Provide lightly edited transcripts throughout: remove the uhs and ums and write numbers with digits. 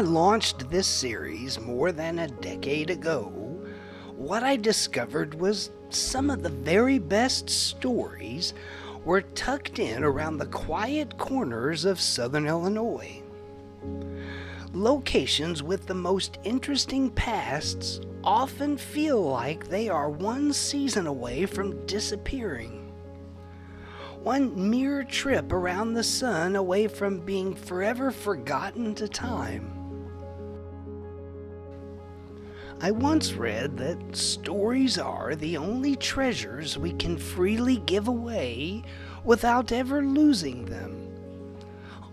I launched this series more than a decade ago, what I discovered was some of the very best stories were tucked in around the quiet corners of southern Illinois. Locations with the most interesting pasts often feel like they are one season away from disappearing. One mere trip around the sun away from being forever forgotten to time. I once read that stories are the only treasures we can freely give away without ever losing them.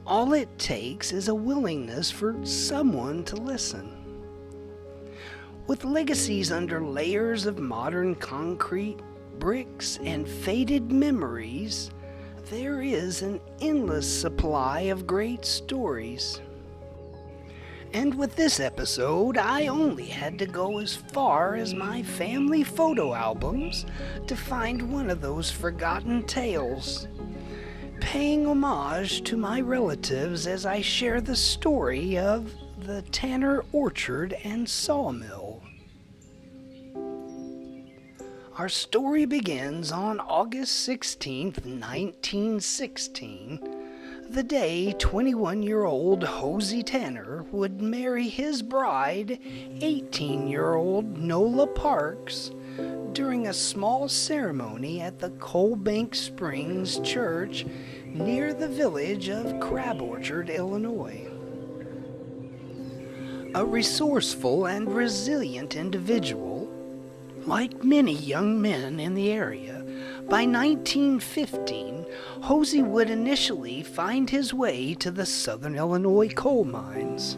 All it takes is a willingness for someone to listen. With legacies under layers of modern concrete, bricks, and faded memories, there is an endless supply of great stories. And with this episode, I only had to go as far as my family photo albums to find one of those forgotten tales, paying homage to my relatives as I share the story of the Tanner Orchard and Sawmill. Our story begins on August 16th, 1916, the day 21-year-old Hosey Tanner would marry his bride, 18-year-old Nola Parks, during a small ceremony at the Coalbank Springs Church near the village of Crab Orchard, Illinois. A resourceful and resilient individual, like many young men in the area, by 1915, Hosey would initially find his way to the southern Illinois coal mines.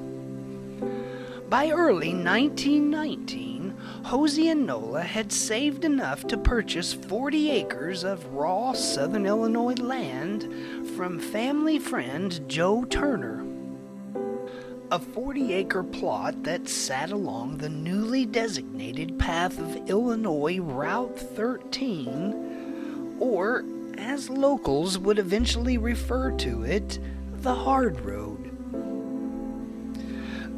By early 1919, Hosey and Nola had saved enough to purchase 40 acres of raw southern Illinois land from family friend Joe Turner. A 40-acre plot that sat along the newly designated path of Illinois Route 13, or, as locals would eventually refer to it, the Hard Road.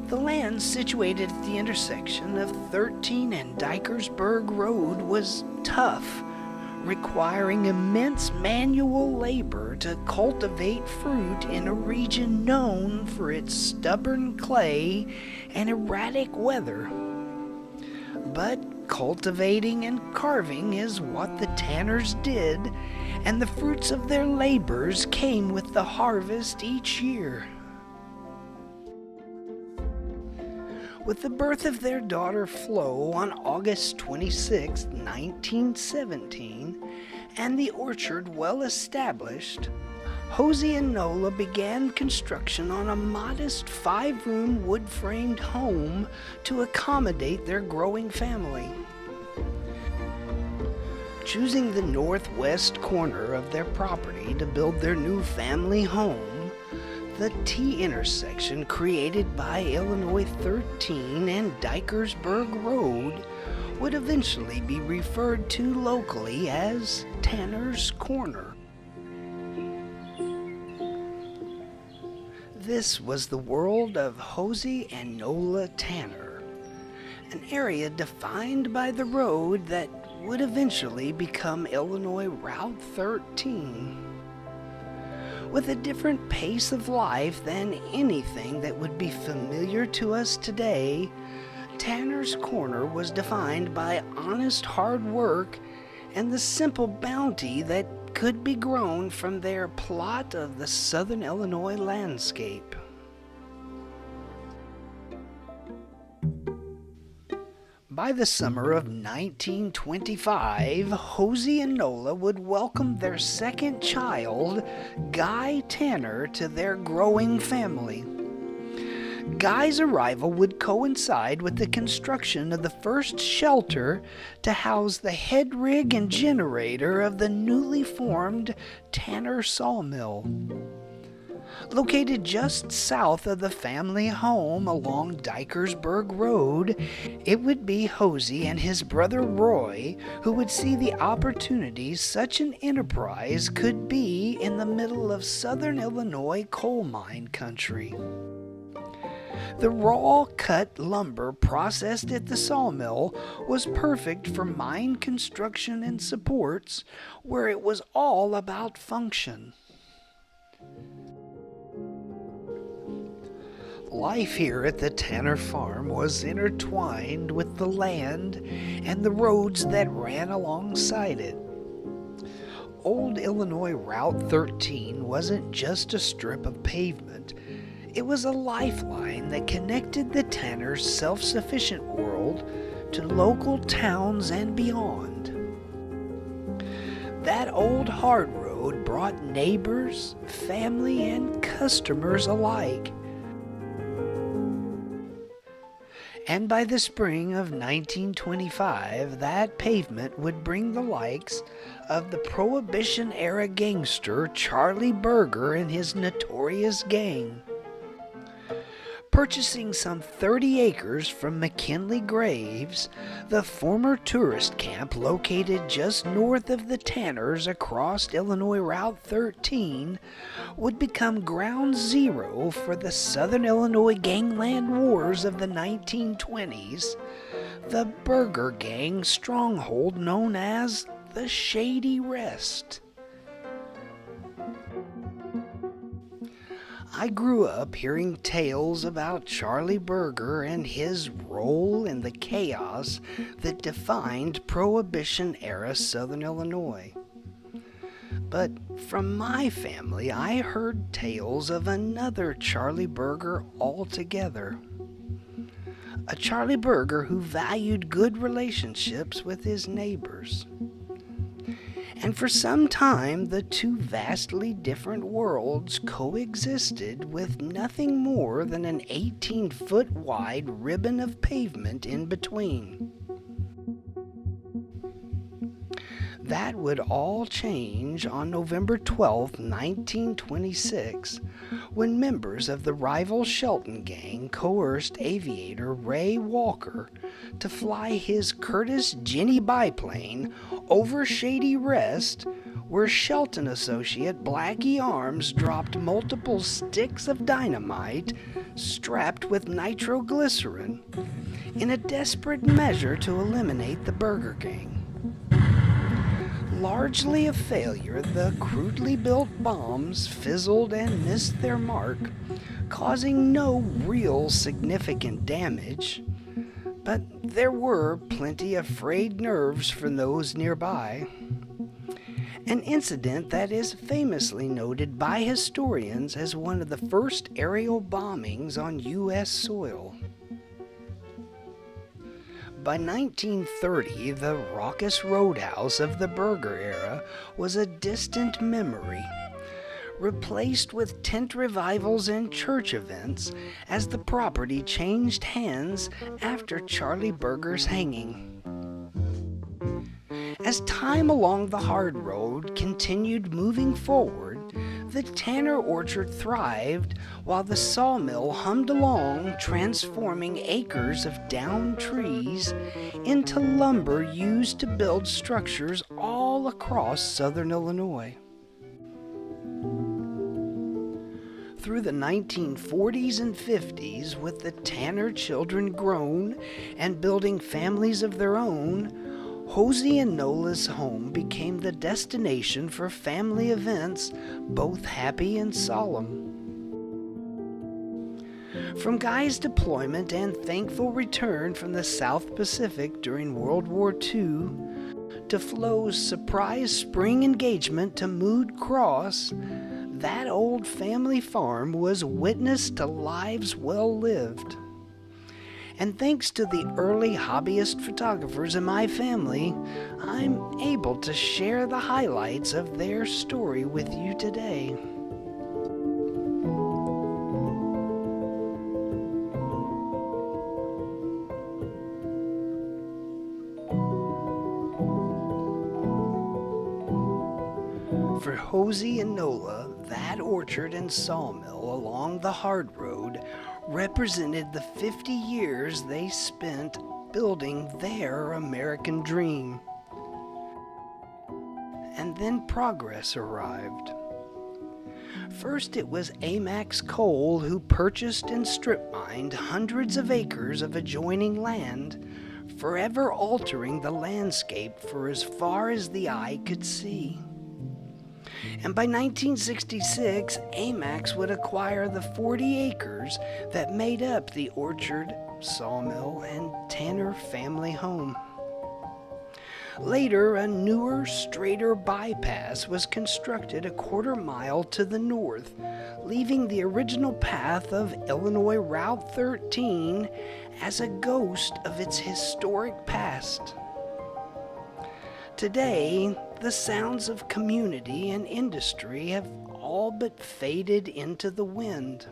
The land situated at the intersection of 13 and Dikersburg Road was tough, requiring immense manual labor to cultivate fruit in a region known for its stubborn clay and erratic weather. But cultivating and carving is what the Tanners did, and the fruits of their labors came with the harvest each year. With the birth of their daughter Flo on August 26, 1917, and the orchard well established, Hosey and Nola began construction on a modest 5-room wood-framed home to accommodate their growing family. Choosing the northwest corner of their property to build their new family home, the T-intersection created by Illinois 13 and Dikersburg Road would eventually be referred to locally as Tanner's Corner. This was the world of Hosey and Nola Tanner, an area defined by the road that would eventually become Illinois Route 13. With a different pace of life than anything that would be familiar to us today, Tanner's Corner was defined by honest hard work and the simple bounty that could be grown from their plot of the southern Illinois landscape. By the summer of 1925, Hosey and Nola would welcome their second child, Guy Tanner, to their growing family. Guy's arrival would coincide with the construction of the first shelter to house the head rig and generator of the newly formed Tanner Sawmill. Located just south of the family home along Dikersburg Road, it would be Hosey and his brother Roy who would see the opportunities such an enterprise could be in the middle of southern Illinois coal mine country. The raw cut lumber processed at the sawmill was perfect for mine construction and supports, where it was all about function. Life here at the Tanner farm was intertwined with the land and the roads that ran alongside it. Old Illinois Route 13 wasn't just a strip of pavement. It was a lifeline that connected the Tanner's self-sufficient world to local towns and beyond. That old hard road brought neighbors, family, and customers alike. And by the spring of 1925, that pavement would bring the likes of the Prohibition-era gangster Charlie Berger and his notorious gang. Purchasing some 30 acres from McKinley Graves, the former tourist camp located just north of the Tanners across Illinois Route 13, would become ground zero for the Southern Illinois gangland wars of the 1920s, the Berger Gang stronghold known as the Shady Rest. I grew up hearing tales about Charlie Berger and his role in the chaos that defined Prohibition-era Southern Illinois. But from my family, I heard tales of another Charlie Berger altogether. A Charlie Berger who valued good relationships with his neighbors. And for some time, the two vastly different worlds coexisted with nothing more than an 18-foot wide ribbon of pavement in between. That would all change on November 12, 1926, when members of the rival Shelton gang coerced aviator Ray Walker to fly his Curtiss Jenny biplane over Shady Rest, where Shelton associate Blackie Arms dropped multiple sticks of dynamite strapped with nitroglycerin in a desperate measure to eliminate the Berger Gang. Largely a failure, the crudely built bombs fizzled and missed their mark, causing no real significant damage. But there were plenty of frayed nerves for those nearby. An incident that is famously noted by historians as one of the first aerial bombings on U.S. soil. By 1930, the raucous roadhouse of the Berger era was a distant memory, replaced with tent revivals and church events as the property changed hands after Charlie Berger's hanging. As time along the hard road continued moving forward, the Tanner orchard thrived while the sawmill hummed along, transforming acres of downed trees into lumber used to build structures all across southern Illinois. Through the 1940s and 50s, with the Tanner children grown and building families of their own, Hosey and Nola's home became the destination for family events, both happy and solemn. From Guy's deployment and thankful return from the South Pacific during World War II, to Flo's surprise spring engagement to Mood Cross, that old family farm was witness to lives well lived. And thanks to the early hobbyist photographers in my family, I'm able to share the highlights of their story with you today. For Hosey and Nola, that orchard and sawmill along the hard road represented the 50 years they spent building their American dream. And then progress arrived. First, it was Amax Coal who purchased and strip mined hundreds of acres of adjoining land, forever altering the landscape for as far as the eye could see. And by 1966, Amax would acquire the 40 acres that made up the orchard, sawmill, and Tanner family home. Later, a newer, straighter bypass was constructed a quarter-mile to the north, leaving the original path of Illinois Route 13 as a ghost of its historic past. Today, the sounds of community and industry have all but faded into the wind.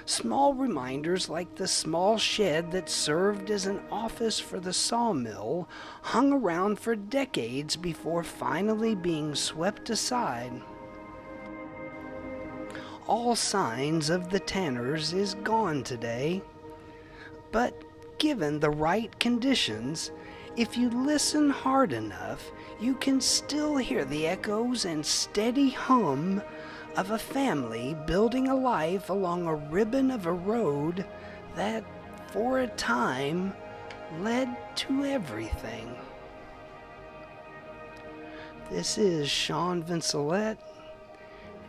Small reminders like the small shed that served as an office for the sawmill hung around for decades before finally being swept aside. All signs of the Tanners is gone today, but given the right conditions, if you listen hard enough, you can still hear the echoes and steady hum of a family building a life along a ribbon of a road that, for a time, led to everything. This is Sean Vincelette,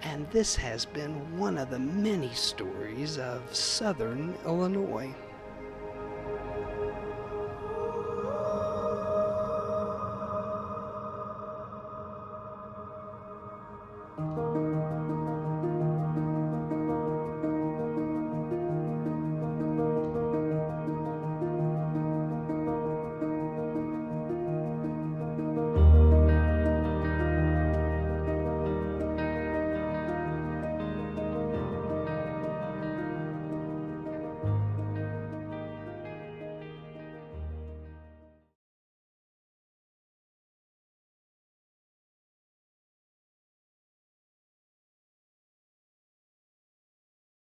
and this has been one of the many stories of Southern Illinois.